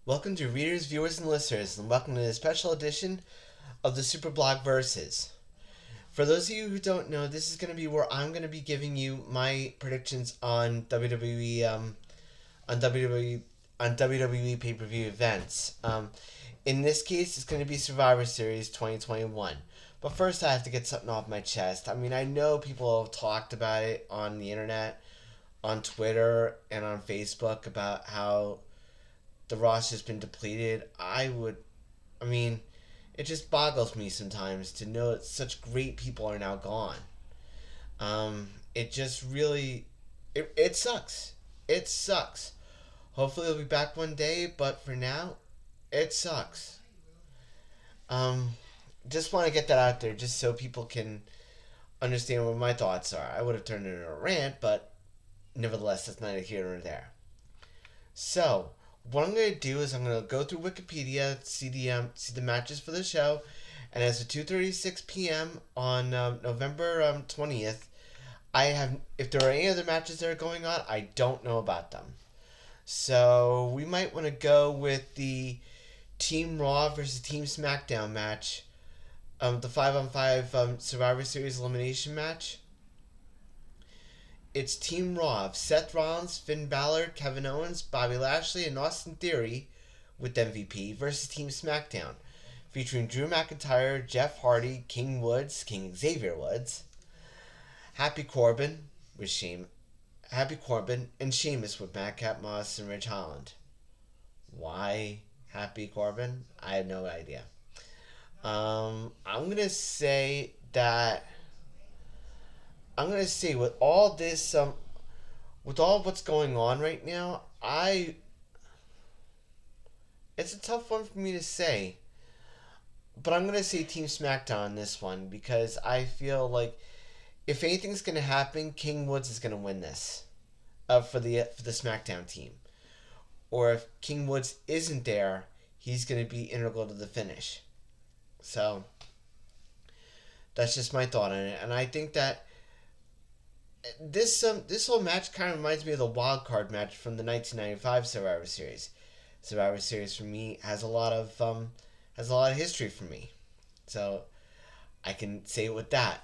Welcome to readers, viewers, and listeners, and welcome to this special edition of the SuperBlog Versus. For those of you who don't know, this is going to be where I'm going to be giving you my predictions on WWE on WWE on WWE Pay Per View events. In this case, it's going to be Survivor Series 2021. But first, I have to get something off my chest. I mean, I know people have talked about it on the internet, on Twitter, and on Facebook about how the roster's been depleted. I mean, it just boggles me sometimes to know that such great people are now gone. It just really, it sucks. It sucks. Hopefully they'll be back one day, but for now, it sucks. Um, just want to get that out there just so people can understand what my thoughts are. I would have turned it into a rant, but nevertheless, that's neither here nor there. So, what I'm going to do is I'm going to go through Wikipedia, see the matches for the show, and as of 2:36 p.m. on November 20th, I have if there are any other matches that are going on, I don't know about them. So we might want to go with the Team Raw versus Team SmackDown match, the 5-on-5 Survivor Series elimination match. It's Team Raw of Seth Rollins, Finn Balor, Kevin Owens, Bobby Lashley, and Austin Theory with MVP versus Team SmackDown, featuring Drew McIntyre, Jeff Hardy, King Xavier Woods, Happy Corbin Happy Corbin, and Sheamus with Madcap Moss and Ridge Holland. Why Happy Corbin? I have no idea. I'm gonna say that with all this, with all what's going on right now, it's a tough one for me to say, but I'm gonna say Team SmackDown on this one because I feel like if anything's gonna happen, King Woods is gonna win this, for the SmackDown team, or if King Woods isn't there, he's gonna be integral to the finish. So that's just my thought on it, and I think that this whole match kind of reminds me of the wild card match from the 1995 Survivor Series. Survivor Series for me has a lot of history for me, so I can say it with that.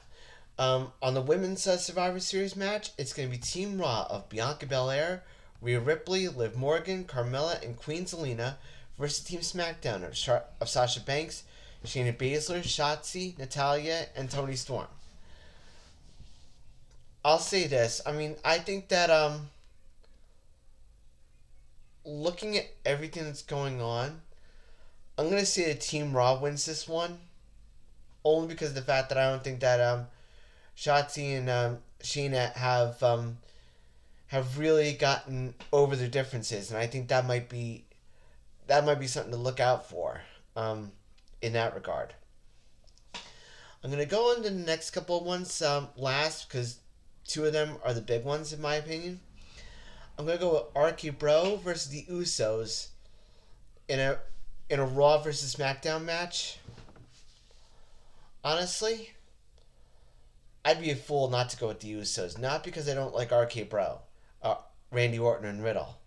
On the women's Survivor Series match, it's going to be Team Raw of Bianca Belair, Rhea Ripley, Liv Morgan, Carmella, and Queen Zelina versus Team SmackDown of Sasha Banks, Shayna Baszler, Shotzi, Natalya, and Toni Storm. I'll say this. I mean, I think that looking at everything that's going on, I'm gonna say that Team Raw wins this one, only because of the fact that I don't think that Shotzi and Sheena have really gotten over their differences, and I think that might be something to look out for in that regard. I'm gonna go on to the next couple of ones last because two of them are the big ones in my opinion. I'm gonna go with RK Bro versus the Usos in a Raw versus SmackDown match. Honestly, I'd be a fool not to go with the Usos. Not because I don't like RK Bro, Randy Orton and Riddle,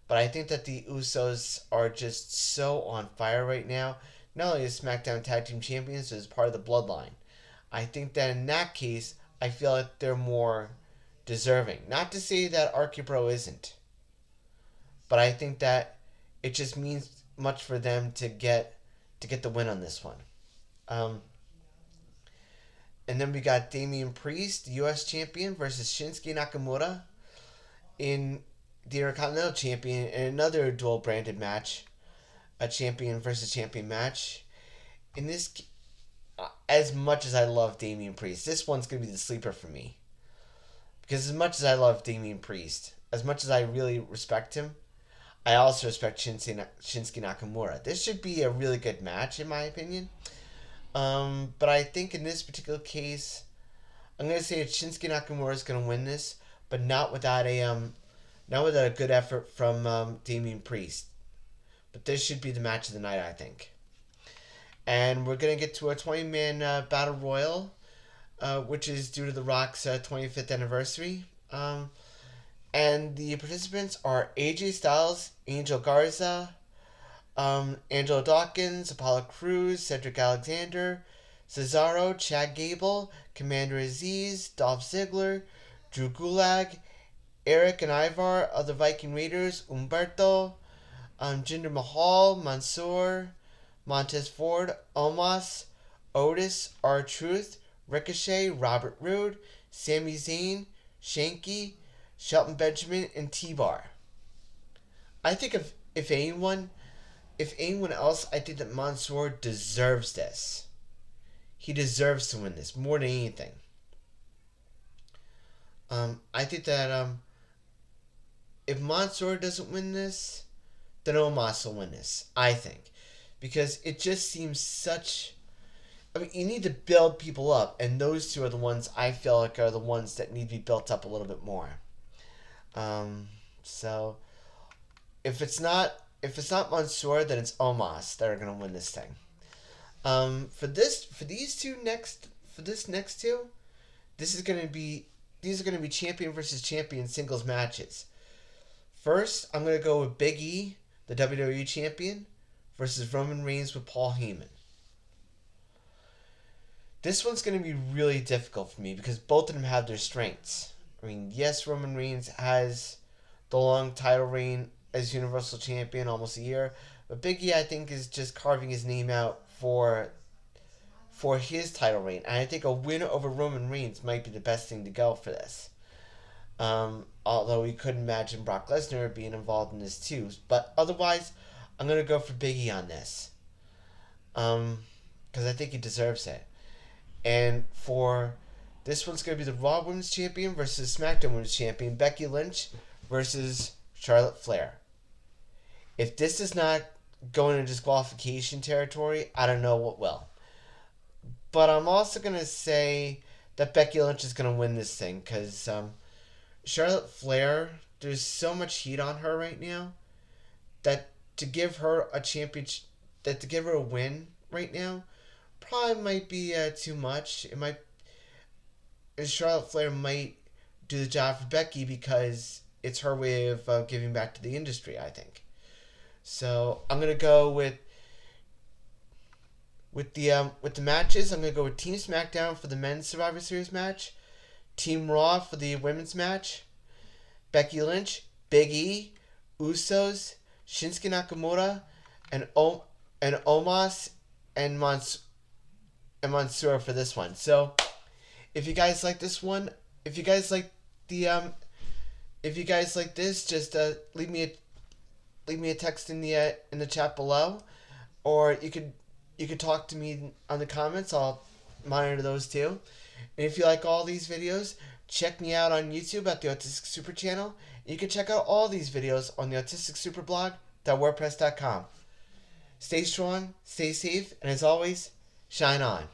but I think that the Usos are just so on fire right now. Not only as SmackDown Tag Team Champions, but as part of the Bloodline. I think that in that case, I feel like they're more deserving. Not to say that RK Bro isn't, but I think that it just means much for them to get the win on this one. Um, and then we got Damien Priest, the U.S. champion, versus Shinsuke Nakamura in the Intercontinental champion in another dual branded match, a champion versus champion match. In this, as much as I love Damien Priest, this one's gonna be the sleeper for me. Because as much as I love Damien Priest, as much as I really respect him, I also respect Shinsuke Nakamura. This should be a really good match, in my opinion. But I think in this particular case, I'm gonna say that Shinsuke Nakamura is gonna win this, but not without a good effort from Damien Priest. But this should be the match of the night, I think. And we're gonna get to a 20-man battle royal, which is due to The Rock's 25th anniversary. And the participants are AJ Styles, Angel Garza, Angelo Dawkins, Apollo Crews, Cedric Alexander, Cesaro, Chad Gable, Commander Aziz, Dolph Ziggler, Drew Gulak, Eric and Ivar of the Viking Raiders, Umberto, Jinder Mahal, Mansoor, Montez Ford, Omos, Otis, R-Truth, Ricochet, Robert Roode, Sami Zayn, Shanky, Shelton Benjamin, and T-Bar. I think if anyone else, I think that Mansoor deserves this. He deserves to win this more than anything. I think that if Mansoor doesn't win this, then Omos will win this. I think, because it just seems such. I mean, you need to build people up, and those two are the ones I feel like are the ones that need to be built up a little bit more. So if it's not Mansoor, then it's Omos that are gonna win this thing. For this next two, these are gonna be champion versus champion singles matches. First, I'm gonna go with Big E, the WWE champion, versus Roman Reigns with Paul Heyman. This one's going to be really difficult for me because both of them have their strengths. I mean, yes, Roman Reigns has the long title reign as Universal Champion, almost a year, but Big E, I think, is just carving his name out for his title reign. And I think a win over Roman Reigns might be the best thing to go for this. Although we could imagine Brock Lesnar being involved in this too. But otherwise, I'm going to go for Big E on this. Because I think he deserves it. And for this one's going to be the Raw Women's Champion versus SmackDown Women's Champion, Becky Lynch versus Charlotte Flair. If this does not go into disqualification territory, I don't know what will. But I'm also going to say that Becky Lynch is going to win this thing because Charlotte Flair, there's so much heat on her right now that to give her a win right now probably might be too much. Charlotte Flair might do the job for Becky because it's her way of giving back to the industry, I think. So I'm gonna go with the matches. I'm gonna go with Team SmackDown for the Men's Survivor Series match, Team Raw for the Women's match, Becky Lynch, Big E, Usos, Shinsuke Nakamura, and Omos and Mansoor for this one. So if you guys like this one, if you guys like this, just leave me a text in the chat below, or you could talk to me on the comments. I'll monitor those too. And if you like all these videos, check me out on YouTube at the Autistic SuperChannel. You can check out all these videos on the Autistic SuperBlog.wordpress.com. Stay strong, stay safe, and as always, shine on.